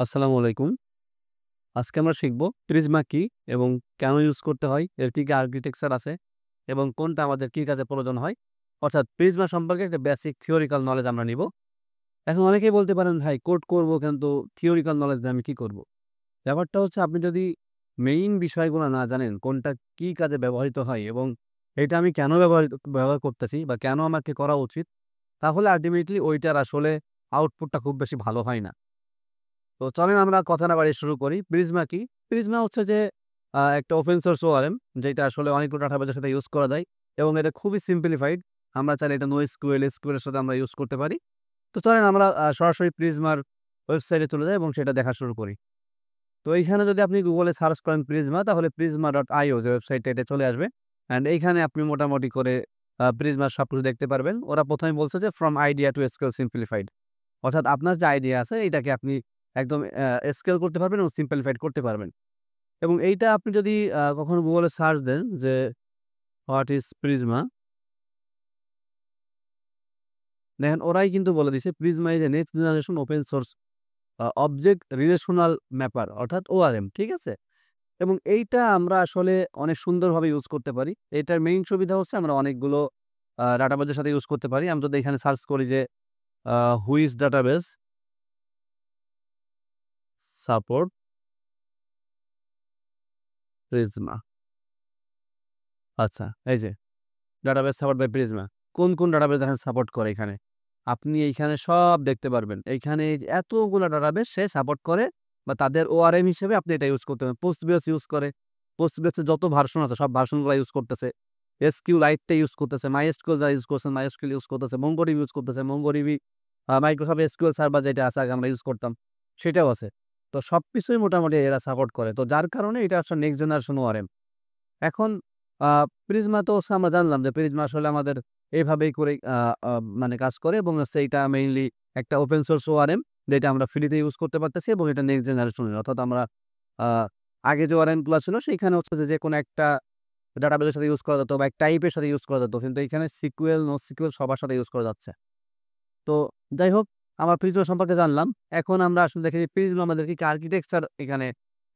আসসালামু আলাইকুম। আজকে আমরা শিখব প্রিজমা কি এবং কেন ইউজ করতে হয়, এর কি, কি আর্কিটেকচার আছে এবং কোনটা আমাদের কি কাজে প্রয়োজন হয়। অর্থাৎ প্রিজমা সম্পর্কে একটা বেসিক থিওরিক্যাল নলেজ আমরা নিব। এখন অনেকেই বলতে পারেন, ভাই কোড করব কিন্তু থিওরিক্যাল নলেজ দিয়ে আমি কি করব? ব্যাপারটা হচ্ছে আপনি যদি মেইন বিষয়গুলো না জানেন, কোনটা কি কাজে ব্যবহৃত হয় এবং এটা আমি কেন ব্যবহার করতেছি বা কেন আমাকে করা উচিত, তাহলে আল্টিমেটলি ওইটার আসলে আউটপুটটা খুব বেশি ভালো হয় না। তো চলেন আমরা কথা না বাড়িয়ে শুরু করি। প্রিজমা কি? প্রিজমা হচ্ছে যে একটা ওপেন সোর্স ওআরএম, যেটা আসলে অনেকগুলো ডাটাবেজের সাথে ইউজ করা যায় এবং এটা খুবই সিম্পলিফাইড। আমরা চাইলে এটা NoSQL, SQL এর সাথে আমরা ইউজ করতে পারি। তো চলেন আমরা সরাসরি প্রিজমার ওয়েবসাইটে চলে যাই এবং সেটা দেখা শুরু করি। তো এইখানে যদি আপনি গুগলে সার্চ করেন প্রিজমা, তাহলে prisma.io যে ওয়েবসাইটটা, এটা চলে আসবে। অ্যান্ড এইখানে আপনি মোটামুটি করে প্রিজমার সবকিছু দেখতে পারবেন। ওরা ১ম এ বলছে যে from idea to scale simplified. অর্থাৎ আপনার যে আইডিয়া আছে এটাকে আপনি একদম স্কেল করতে পারবেন এবং সিম্পলিফাইড করতে পারবেন। এবং এইটা আপনি যদি কখনো গুগলে সার্চ দেন যে হোয়াট ইজ প্রিজমা, দেখেন ওরাই কিন্তু বলে দিছে Prisma is a next generation open source object relational mapper, অর্থাৎ ওআরএম। ঠিক আছে? এবং এইটা আমরা আসলে অনেক সুন্দরভাবে ইউজ করতে পারি। এটার মেইন সুবিধা হচ্ছে আমরা অনেকগুলো ডাটাবেজের সাথে ইউজ করতে পারি। আমি যদি এখানে সার্চ করি যে হুইচ ডাটাবেজ সাপোর্ট প্রিজমা। আচ্ছা, এই যে ডাটাবেস সাপোর্ট বাই প্রিজমা। কোন ডাটাবেস দেখেন সাপোর্ট করে এখানে। আপনি এইখানে সব দেখতে পারবেন। এইখানে এই যে এতগুলা ডাটাবেস সে সাপোর্ট করে বা তাদের ওআরএম হিসেবে আপনি এটা ইউজ করতে পারেন। পোস্টগ্রেস ইউজ করে। পোস্টগ্রেসের যত ভার্সন আছে সব ভার্সনগুলা ইউজ করতেছে। SQLite ইউজ করতেছে। MySQL যারা ইউজ করছেন MySQL ইউজ করতেছে। MongoDB ইউজ করতেছে। MongoDB Microsoft SQL সার্ভার যেটা আছে আগে আমরা ইউজ করতাম সেটাও আছে। তো সবকিছুই মোটামুটি এরা সাপোর্ট করে। তো যার কারণে এটা আসলে নেক্সট জেনারেশন ওআরএম। এখন আ প্রিজমা তো হচ্ছে আমরা জানলাম যে প্রিজমা আসলে আমাদের এভাবেই করে আ আ মানে কাজ করে এবং হচ্ছে এইটা মেইনলি একটা ওপেন সোর্স ওআরএম, যেটা আমরা ফ্রিতে ইউজ করতে পারতেছি এবং এটা নেক্সট জেনারেশনের। অর্থাৎ আমরা আ আগে যে ওআরএম গুলা ছিল সেইখানে হচ্ছে যে যেকোনো একটা ডাটাবেজের সাথে ইউজ করা যেত বা এক টাইপের সাথে ইউজ করা যেত। কিন্তু এখানে সিকিউএল, NoSQL সবার সাথে ইউজ করা যাচ্ছে। তো যাই হোক, আমরা প্রিজমা সম্পর্কে জানলাম। এখন আমরা আসলে দেখি প্রিজমা আমাদেরকে কি আর্কিটেকচার এখানে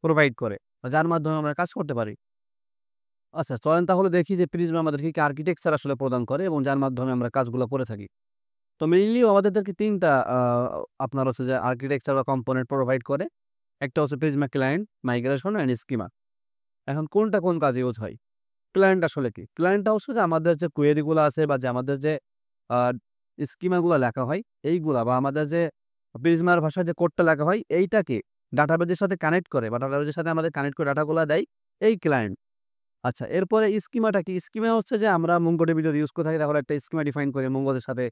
প্রোভাইড করে বা যার মাধ্যমে আমরা কাজ করতে পারি। আচ্ছা, চলেন তাহলে দেখি যে প্রিজমা আমাদেরকে কি আর্কিটেকচার আসলে প্রদান করে এবং যার মাধ্যমে আমরা কাজগুলো করে থাকি। তো মেইনলি আমাদেরকে ৩ টা আপনার হচ্ছে যে আর্কিটেকচার বা কম্পোনেন্ট প্রোভাইড করে। একটা হচ্ছে Prisma client, migration and schema. এখন কোনটা কোন কাজে ইউজ হয়? ক্লায়েন্ট আসলে কি? ক্লায়েন্টটা হচ্ছে যে আমাদের যে কোয়েরি গুলা আছে বা যে আমাদের যে আ স্কিমা গুলা লেখা হয় এইগুলা বা আমাদের যে প্রিজমার ভাষায় যে কোডটা লেখা হয় এইটাকে ডাটাবেজের সাথে কানেক্ট করে বা ডাটাবেজের সাথে আমাদের কানেক্ট করে ডাটাগুলা দেয় এই ক্লায়েন্ট। আচ্ছা, এরপরে স্কিমাটা কি? স্কিমা হচ্ছে যে আমরা MongoDB যদি ইউজ করে থাকি তাহলে একটা স্কিমা ডিফাইন করি Mongo দের সাথে।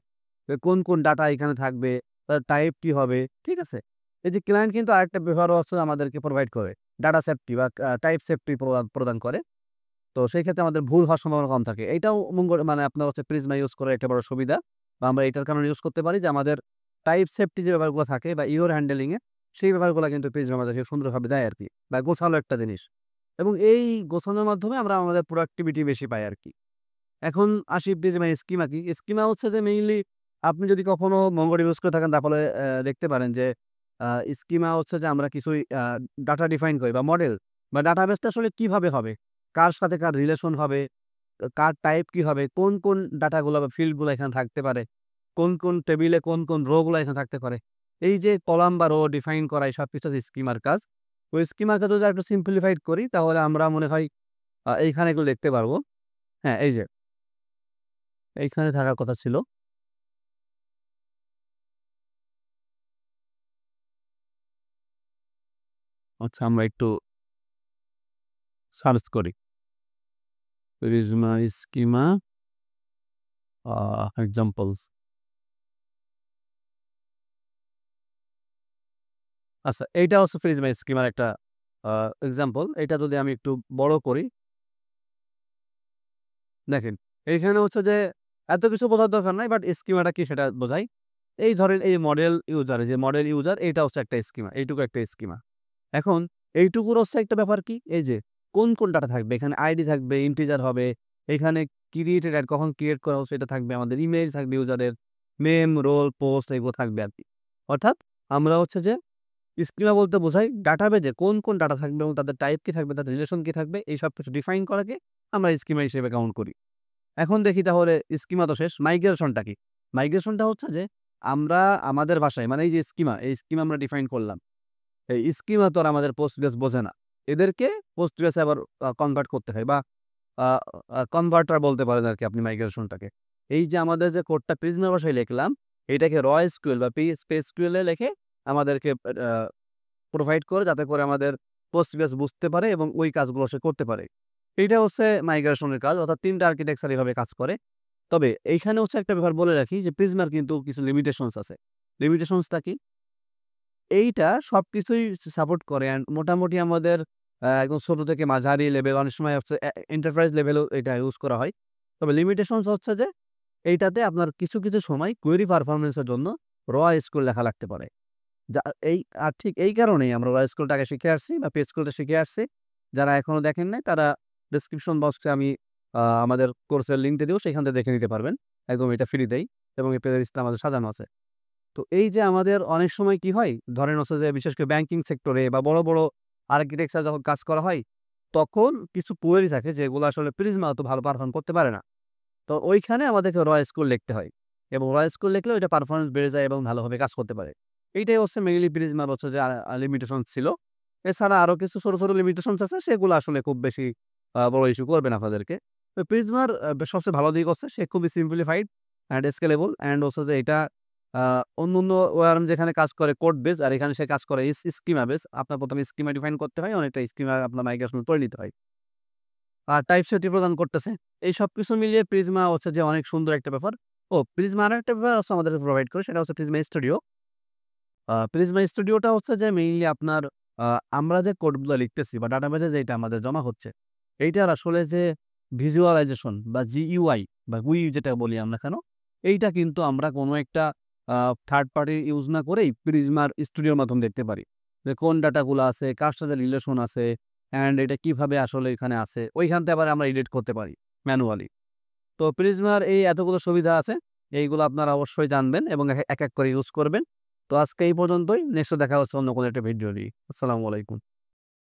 কোন ডাটা এখানে থাকবে, তার টাইপ কি হবে, ঠিক আছে? এই যে ক্লায়েন্ট কিন্তু আরেকটা ব্যবহারও হচ্ছে আমাদেরকে প্রোভাইড করে। ডাটা সেফটি বা টাইপ সেফটি প্রদান করে। তো সেই ক্ষেত্রে আমাদের ভুল হওয়ার সম্ভাবনা কম থাকে। এইটাও মানে আপনার হচ্ছে প্রিজমা ইউজ করার একটা বড় সুবিধা বা আমরা এটার কারণে ইউজ করতে পারি যে আমাদের টাইপ সেফটি যে ব্যাপারগুলো থাকে বা এরর হ্যান্ডলিং এ সেই ব্যাপারগুলা কিন্তু প্রিজমা আমাদেরকে সুন্দরভাবে দেয় আরকি। বা গোছালো একটা জিনিস। এবং এই গোছানোর মাধ্যমে আমরা আমাদের প্রোডাক্টিভিটি বেশি পাই আরকি। এখন আসি প্রিজমা স্কিমা কি? স্কিমা হচ্ছে যে মেইনলি আপনি যদি কখনো MongoDB ইউজ করে থাকেন তাহলে দেখতে পারেন যে আ স্কিমা হচ্ছে যে আমরা কিছুই ডাটা ডিফাইন করি বা মডেল বা ডাটাবেসটা আসলে কিভাবে হবে? কার সাথে কার রিলেশন হবে? কার টাইপ কি হবে? কোন ডাটাগুলা বা ফিল্ড গুলা এখানে থাকতে পারে? কোন টেবিলে কোন রো গুলা এখানে থাকতে পারে? এই যে কলাম বা রো ডিফাইন করা এই সবকিছু হচ্ছে স্কিমার কাজ। ওই স্কিমাকে যদি আরেকটু সিম্পলিফাইড করি তাহলে আমরা মনে হয় এইখানে এগুলো দেখতে পারবো। হ্যাঁ, এই যে এইখানে থাকার কথা ছিল। আচ্ছা, আমরা একটু সার্চ করি। Prisma schema examples. আচ্ছা, এইটা হচ্ছে প্রিজমা স্কিমার একটা আ এক্সাম্পল। এটা যদি আমি একটু বড় করি, দেখেন এইখানে হচ্ছে যে এত কিছু বোঝার দরকার নাই বাট স্কিমাটা কি সেটা বোঝাই। এই ধরেন এই মডেল ইউজার, এই যে মডেল ইউজার এইটা হচ্ছে একটা স্কিমা। এইটুকু একটা স্কিমা। এখন এইটুকুর হচ্ছে একটা ব্যাপার কি? এই যে কোন ডাটা থাকবে? এখানে আইডি থাকবে, ইন্টিজার হবে। এখানে ক্রিয়েটেড এড কখন ক্রিয়েট করা হচ্ছে এটা থাকবে। আমাদের ইমেজ থাকবে ইউজারের। নেম, রোল, পোস্ট এগুলো থাকবে আরকি। অর্থাৎ আমরা হচ্ছে যে স্কিমা বলতে বোঝায় ডাটাবেজে কোন ডাটা থাকবে এবং তাদের টাইপ কি থাকবে, তাদের রিলেশন কি থাকবে, এই সব কিছু ডিফাইন করাকে আমরা স্কিমা হিসেবে কাউন্ট করি। এখন দেখি তাহলে স্কিমা তো শেষ, মাইগ্রেশনটা কি? মাইগ্রেশনটা হচ্ছে যে আমরা আমাদের ভাষায় মানে এই স্কিমা আমরা ডিফাইন করলাম। এই স্কিমা তো আর আমাদের পোস্টগ্রেস বোঝে না। এদেরকে পোস্টগ্রেসে আবার কনভার্ট করতে হয় বা আ কনভার্টার বলতে পারেন আরকি আপনি মাইগ্রেশনটাকে। এই যে আমাদের যে কোডটা প্রিজমার ভাষায় লিখলাম, এটাকে র এসকিউএল বা PHP-SQL এ লিখে আমাদেরকে আ প্রোভাইড করে যাতে করে আমাদের পোস্টগ্রেস বুঝতে পারে এবং ওই কাজগুলো সে করতে পারে। এইটা হচ্ছে মাইগ্রেশনের কাজ, অর্থাৎ ৩ টা আর্কিটেকচার এভাবে কাজ করে। তবে এইখানে হচ্ছে একটা ব্যাপার বলে রাখি যে প্রিজমার কিন্তু কিছু লিমিটেশনস আছে। লিমিটেশনসটা কি? এইটা সবকিছুই সাপোর্ট করে অ্যান্ড মোটামুটি আমাদের একদম ছোট থেকে মাঝারি লেভেল, অনেক সময় হচ্ছে এন্টারপ্রাইজ লেভেলেও এটা ইউজ করা হয়। তবে লিমিটেশনস হচ্ছে যে এইটাতে আপনার কিছু সময় কোয়েরি পারফরম্যান্স এর জন্য র এসকিউএল লেখা লাগতে পারে। যা এই আর ঠিক এই কারণেই আমরা র এসকিউএলটা আগে শিখে আসছি বা PHP টা শিখে আসছি। যারা এখনো দেখেন নাই তারা ডেসক্রিপশন বক্সে আমি আমাদের কোর্সের লিংক দিয়ে দিব, সেখান থেকে দেখে নিতে পারবেন। একদম এটা ফ্রিতেই এবং এই প্লেলিস্টটা আমাদের সাজানো আছে। তো এই যে আমাদের অনেক সময় কি হয়, ধরেন হচ্ছে যে বিশেষ করে ব্যাংকিং সেক্টরে বা বড় আর্কিটেকচার যখন কাজ করা হয়, তখন কিছু কোয়েরি থাকে যেগুলো আসলে প্রিজমা অত ভালো পারফর্ম করতে পারে না। তো ওইখানে আমাদেরকে র এসকিউএল লিখতে হয় এবং র এসকিউএল লিখলে ওইটা পারফরম্যান্স বেড়ে যায় এবং ভালোভাবে কাজ করতে পারে। এইটাই হচ্ছে মেইনলি প্রিজমার হচ্ছে যে লিমিটেশনস ছিল। এছাড়া আরো কিছু ছোট লিমিটেশনস আছে, সেগুলো আসলে খুব বেশি বড় ইস্যু করবে না আপনাদেরকে। তো প্রিজমার সবচেয়ে ভালো দিক হচ্ছে সে খুবই সিম্পলিফাইড অ্যান্ড স্কেলেবল অ্যান্ড হচ্ছে যে এটা আ অন্যান্য ORM যেখানে কাজ করে কোড বেস, আর এখানে সে কাজ করে স্কিমা বেস। আপনার ১ম এ স্কিমা ডিফাইন করতে হয়, অনেকটা স্কিমা আপনার মাইগ্রেশন করে নিতে হয়। আর টাইপ সেটটি প্রদান করতেছে। এই সবকিছু মিলিয়ে প্রিজমা হচ্ছে যে অনেক সুন্দর একটা ব্যাপার। প্রিজমা আরেকটা ব্যাপার হচ্ছে আমাদেরকে প্রোভাইড করে, সেটা হচ্ছে প্রিজমা স্টুডিও। প্রিজমা স্টুডিওটা হচ্ছে যে মেইনলি আপনার আ আমরা যে কোডগুলা লিখতেছি বা ডাটাবেজে যেটা আমাদের জমা হচ্ছে, এইটার আসলে যে ভিজুয়ালাইজেশন বা GUI বা GUI যেটা বলি আমরা কেন, এইটা কিন্তু আমরা কোনো একটা আ থার্ড পার্টি ইউজ না করেই প্রিজমার স্টুডিওর মাধ্যমে দেখতে পারি। যে কোন ডাটাগুলা আছে, কার সাথে রিলেশন আছে অ্যান্ড এটা কিভাবে আসলে এখানে আছে, ওইখান থেকে আবার আমরা এডিট করতে পারি ম্যানুয়ালি। তো প্রিজমার এই এতগুলো সুবিধা আছে। এইগুলো আপনারা অবশ্যই জানবেন এবং এক করে ইউজ করবেন। তো আজকে এই পর্যন্তই। নেক্সট দেখা হচ্ছে অন্য কোনো একটা ভিডিও নিয়ে। আসসালামু আলাইকুম।